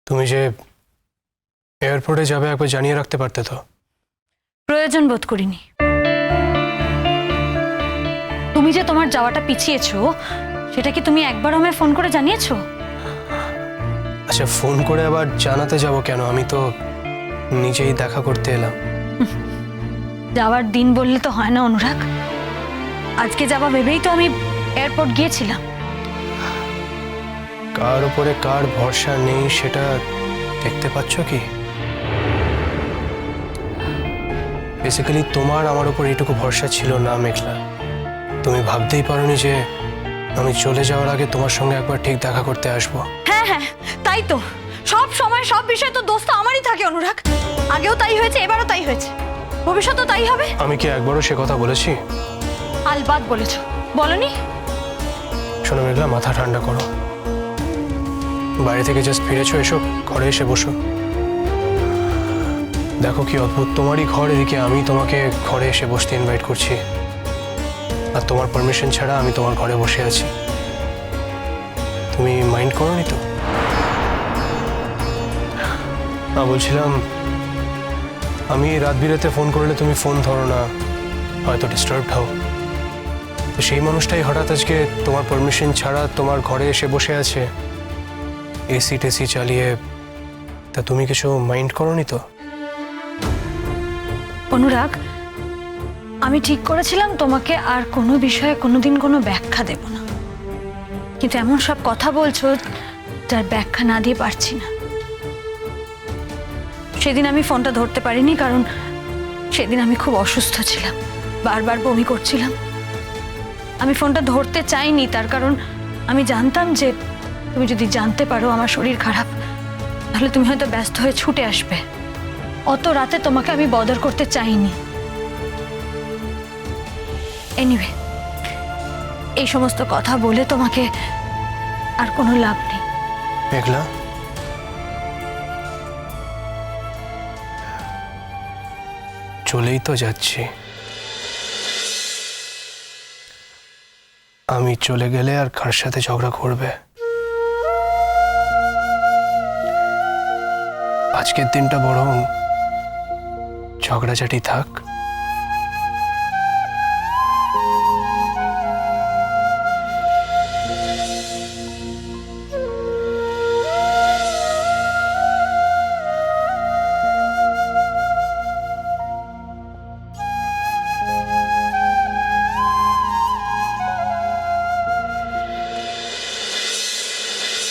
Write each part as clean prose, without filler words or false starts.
তুমি যে এয়ারপোর্টে যাবে একবার জানিয়ে রাখতে পারতে তো। প্রয়োজন বোধ করিনি। তুমি যে তোমার যাওয়াটা পিছিয়েছো সেটা কি তুমি একবার আমায় ফোন করে জানিয়েছো? আচ্ছা, ফোন করে আবার জানাতে যাব কেন? আমি তো নিজেই দেখা করতে এলাম। যাওয়ার দিন বললে তো হয় না অনুরাগ। আজকে যাওয়া ভেবেই তো আমি এয়ারপোর্ট গিয়েছিলাম। কার উপরে কার ভরসা নেই সেটা দেখতে পাচ্ছ কি? বেসিক্যালি তোমার আমার উপর এইটুকু ভরসা ছিল না মেঘলা। তুমি ভাবতেই পারোনি যে আমি চলে যাওয়ার আগে তোমার সঙ্গে একবার ঠিক দেখা করতে আসবো। হ্যাঁ হ্যাঁ, তাই তো। সব সময় সব বিষয় তো দোষ তো আমারই থাকে অনুরাগ। আগেও তাই হয়েছে, এবারও তাই হয়েছে, ভবিষ্যতেও তাই হবে। আমি কি একবারও সে কথা বলেছি? আলবাত বলেছো, বলনি? শোনো মেঘলা, মাথা ঠান্ডা করো। বাইরে থেকে জাস্ট ফিরেছো, এসো ঘরে এসে বসো। দেখো কি অদ্ভুত, তোমারই ঘর, এদিকে আমি তোমাকে ঘরে এসে বসতে ইনভাইট করছি, আর তোমার পারমিশন ছাড়া আমি তোমার ঘরে বসে আছি। তুমি মাইন্ড করোনি তো? বলছিলাম, আমি রাত বিরাতে ফোন করলে তুমি ফোন ধরো না, হয়তো ডিস্টার্বড হও। তো সেই মানুষটাই হঠাৎ আজকে তোমার পারমিশন ছাড়া তোমার ঘরে এসে বসে আছে, এসি টেসি চালিয়ে। তা তুমি কিছু মাইন্ড করোনি তো? অনুরাগ, আমি ঠিক করেছিলাম তোমাকে আর কোনো বিষয়ে কোনোদিন কোনো ব্যাখ্যা দেব না, কিন্তু এমন সব কথা বলছো যার ব্যাখ্যা না দিয়ে পারছি না। সেদিন আমি ফোনটা ধরতে পারিনি কারণ সেদিন আমি খুব অসুস্থ ছিলাম, বারবার বমি করছিলাম। আমি ফোনটা ধরতে চাইনি তার কারণ আমি জানতাম যে তুমি যদি জানতে পারো আমার শরীর খারাপ তাহলে তুমি হয়তো ব্যস্ত হয়ে ছুটে আসবে। অত রাতে তোমাকে আমি বদর করতে চাইনি। এনিওয়ে, এই সমস্ত কথা বলে তোমাকে আর কোনো লাভ নেই। মেঘলা, চলেই তো যাচ্ছি। আমি চলে গেলে আর কার সাথে ঝগড়া করবে? আজকের দিনটা বরং ঝগড়াঝাটি থাক।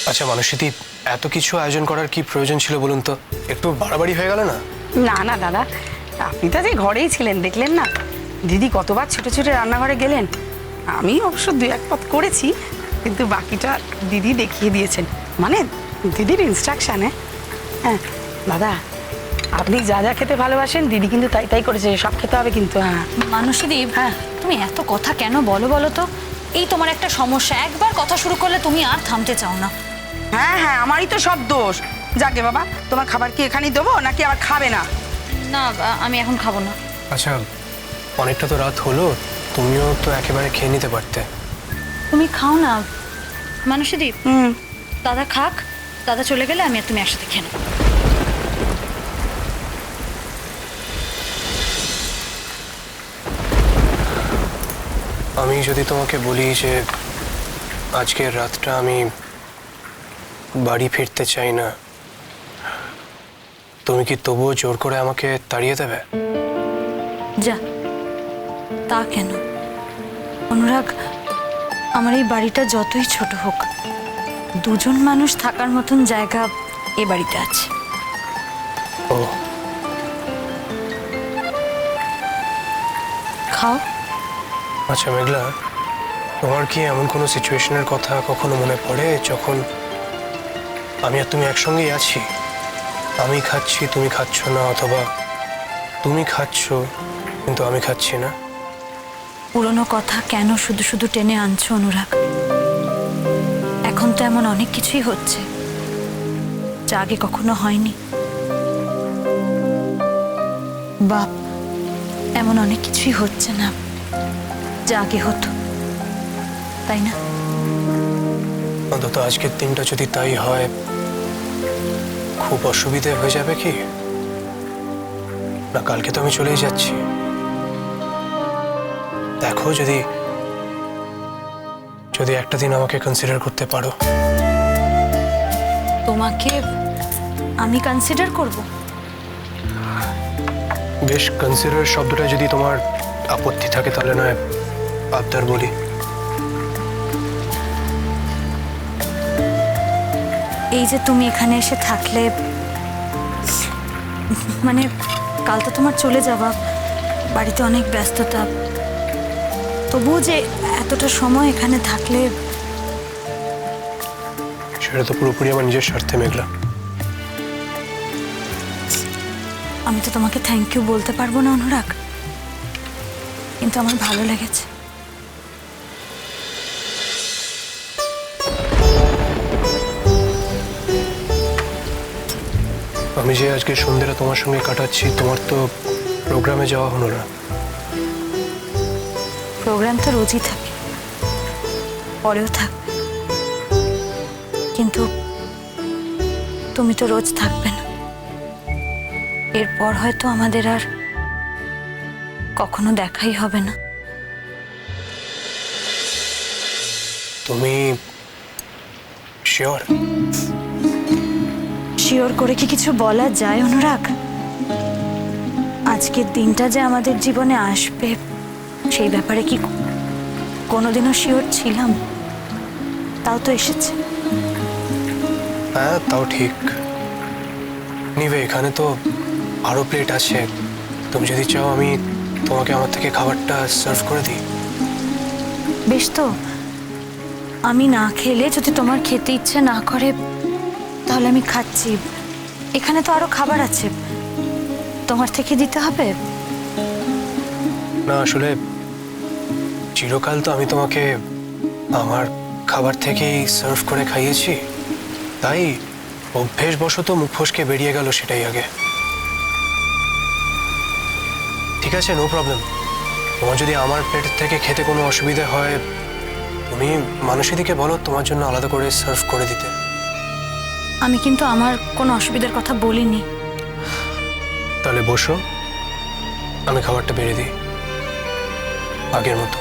আচ্ছা মানসীদি, এত কিছু আয়োজন করার কি প্রয়োজন ছিল বলুন তো? একটু বাড়াবাড়ি হয়ে গেল না? না না দাদা, আপনি তো যে ঘরেই ছিলেন, দেখলেন না দিদি কতবার ছুটে ছুটে রান্নাঘরে গেলেন। আমি অবশ্য দু এক পথ করেছি, কিন্তু বাকিটা দিদি দেখিয়ে দিয়েছেন, মানে দিদির ইনস্ট্রাকশানে। হ্যাঁ দাদা, আপনি যা যা খেতে ভালোবাসেন দিদি কিন্তু তাই তাই করেছে, সব খেতে হবে কিন্তু। হ্যাঁ মানসীদেব, তুমি এত কথা কেন বলো বলো তো? এই তোমার একটা সমস্যা, একবার কথা শুরু করলে তুমি আর থামতে চাও না। হ্যাঁ হ্যাঁ, আমারই তো সব দোষ। যাকে বাবা, তোমার খাবার কি এখানেই দেবো নাকি আবার খাবে না? না, আমি এখন খাবো না। আচ্ছা, অনেকটা তো রাত হলো, তুমিও তো একেবারে খেয়ে নিতে পারতে। তুমি খাও না মানসীদেব। হুম। দাদা খাক, দাদা চলে গেলে আমি আর তুমি একসাথে খেয়ে নেবো। আমি যদি তোমাকে বলি যে আজকের রাতটা আমি বাড়ি ফিরতে চাই না, তুমি কি তবুও জোর করে আমাকে তাড়িয়ে দেবে? যা, তা কেন অনুরাগ? আমার এই বাড়িটা যতই ছোট হোক, দুজন মানুষ থাকার মতন জায়গা এ বাড়িতে আছে। ও খাও। আচ্ছা মেঘলা, তোমার কি এমন কোনো সিচুয়েশনের কথা কখনো মনে পড়ে যখন আমি আর তুমি একসঙ্গেই আছি, আমি খাচ্ছি তুমি খাচ্ছ না, অথবা তুমি খাচ্ছ কিন্তু আমি খাচ্ছি না? পুরনো কথা কেন শুধু শুধু টেনে আনছো অনুরাগ? এখন তো এমন অনেক কিছুই হচ্ছে যা আগে কখনো হয়নি। বাপ, এমন অনেক কিছুই হচ্ছে না যা আগে হতো, তাই না? অন্তত আজকের দিনটা যদি তাই হয়, খুব অসুবিধে হয়ে যাবে কি? না কালকে তো আমি চলেই যাচ্ছি। দেখো যদি যদি একটা দিন আমাকে কনসিডার করতে পারো। তোমাকে আমি কনসিডার করব? বেশ, কনসিডার শব্দটা যদি তোমার আপত্তি থাকে তাহলে নয় আবদার বলি। এই যে তুমি এখানে এসে থাকলে, মানে কাল তো তোমার চলে যাওয়া, বাড়িতে অনেক ব্যস্ততা, তবুও যে এতটা সময় এখানে থাকলে। সেটা তো পুরোপুরি আমার নিজের স্বার্থে মেঘলা। আমি তো তোমাকে থ্যাংক ইউ বলতে পারবো না অনুরাগ, কিন্তু আমার ভালো লেগেছে। আমি যে আজকে সন্ধ্যেটা তোমার সঙ্গে কাটাচ্ছি, তোমার তো প্রোগ্রামে যাওয়া হলো না। প্রোগ্রাম তো রোজই থাকে, পরেও থাকবে, কিন্তু তুমি তো রোজ থাকবে না। এরপর হয়তো আমাদের আর কখনো দেখাই হবে না। তুমি শিওর? শিওর করে কি কিছু বলা যায় অনুরাগ? আজকের দিনটা যে আমাদের জীবনে আসবে সেই ব্যাপারে কি কোনোদিনও শিওর ছিলাম? তাও তো এসেছে। হ্যাঁ, তাও ঠিক। নিবে, এখানে তো আরো প্লেট আছে। তুমি যদি চাও আমি তোমাকে আমার থেকে খাবারটা সার্ভ করে দিই। বেশ, তো আমি না খেলে যদি তোমার খেতে ইচ্ছে না করে তাহলে আমি খাচ্ছি। এখানে তো আরো খাবার আছে, তোমার থেকে দিতে হবে? না, আসলে চিরকাল তো আমি তোমাকে আমার খাবার থেকেই সার্ভ করে খাইয়েছি, তাই অভ্যেসবশত মুখ ফসকে বেরিয়ে গেল, সেটাই আগে। ঠিক আছে, নো প্রবলেম। তোমার যদি আমার প্লেট থেকে খেতে কোনো অসুবিধা হয়, তুমি মানুষেদিকে বলো তোমার জন্য আলাদা করে সার্ভ করে দিতে। আমি কিন্তু আমার কোনো অসুবিধার কথা বলিনি। তাহলে বসো, আমি খাবারটা বেড়ে দিই আগের মতো।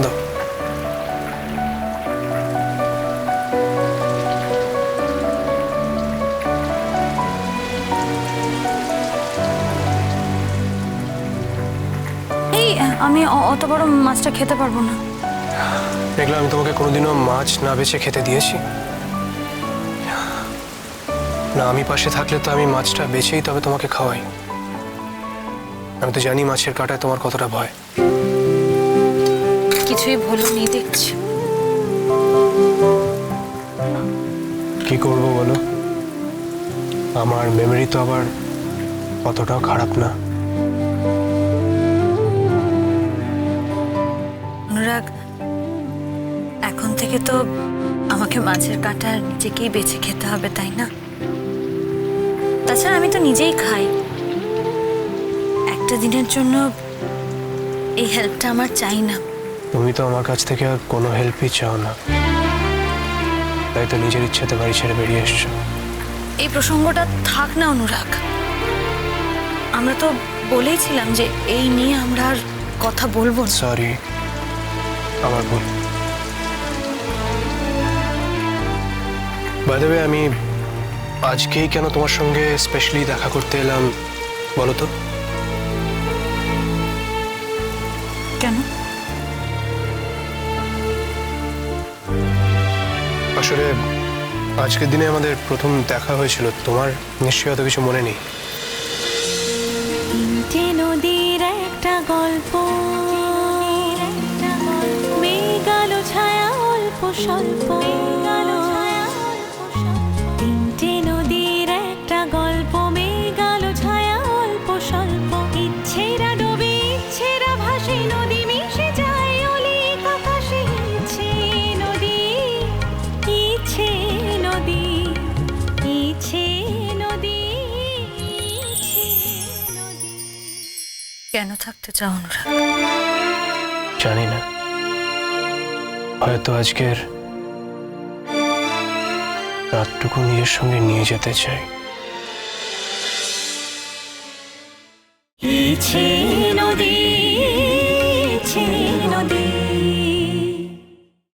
দাও। এই আমি অত বড় মাছটা খেতে পারবো না। দেখলাম আমি তোমাকে কোনোদিনও মাছ না বেছে খেতে দিয়েছি না। আমি পাশে থাকলে তো আমি মাছটা বেছেই তবে তোমাকে খাওয়াই। আমি তো জানি মাছের কাঁটায় তোমার কতটা ভয়। কিছুই ভুলো নেই দেখছি। কি করবো বলো, আমার মেমরি তো আবার অতটাও খারাপ না। অনুরাগ, এখন থেকে তো আমাকে মাছের কাঁটা নিজেকেই বেছে খেতে হবে, তাই না? তাছাড়া আমি তো নিজেই খাই। একটা দিনের জন্য এই হেল্পটা আমার চাই না। তুমি তো আমার কাছ থেকে আর কোনো হেল্পই চাও না, তাই তো নিজের ইচ্ছেতে বাড়ি ছেড়ে বেরিয়ে এসছো। এই প্রসঙ্গটা থাক না অনুরাগ। আমরা তো বলেইছিলাম যে এই নিয়ে আমরা আর কথা বলবো না। সরি, আমার ভুল। বাই দ্য ওয়ে, আমি আজকেই কেন তোমার সঙ্গে স্পেশালি দেখা করতে এলাম বলো তো? কেন? আসলে আজকের দিনে আমাদের প্রথম দেখা হয়েছিল, তোমার নিশ্চয়ই অত কিছু মনে নেই। তিনটে নদীর একটা গল্প, মেঘ আলো ছায়া অল্প স্বল্প। তিনটে নদীর একটা গল্প, মেঘ আলো ছায়া অল্প স্বল্প। ইচ্ছেরা ডোবে, ইচ্ছেরা ভাসে, নদী মিশে যায় অলিক আকাশে। ইচ্ছে নদী, ইচ্ছে নদী, ইচ্ছে নদী, ইচ্ছে কেন থাকতে চাও অনুরাগ? জানি না, হয়তো আজকের রাতটুকু নিজের সঙ্গে নিয়ে যেতে চাই। ইচ্ছে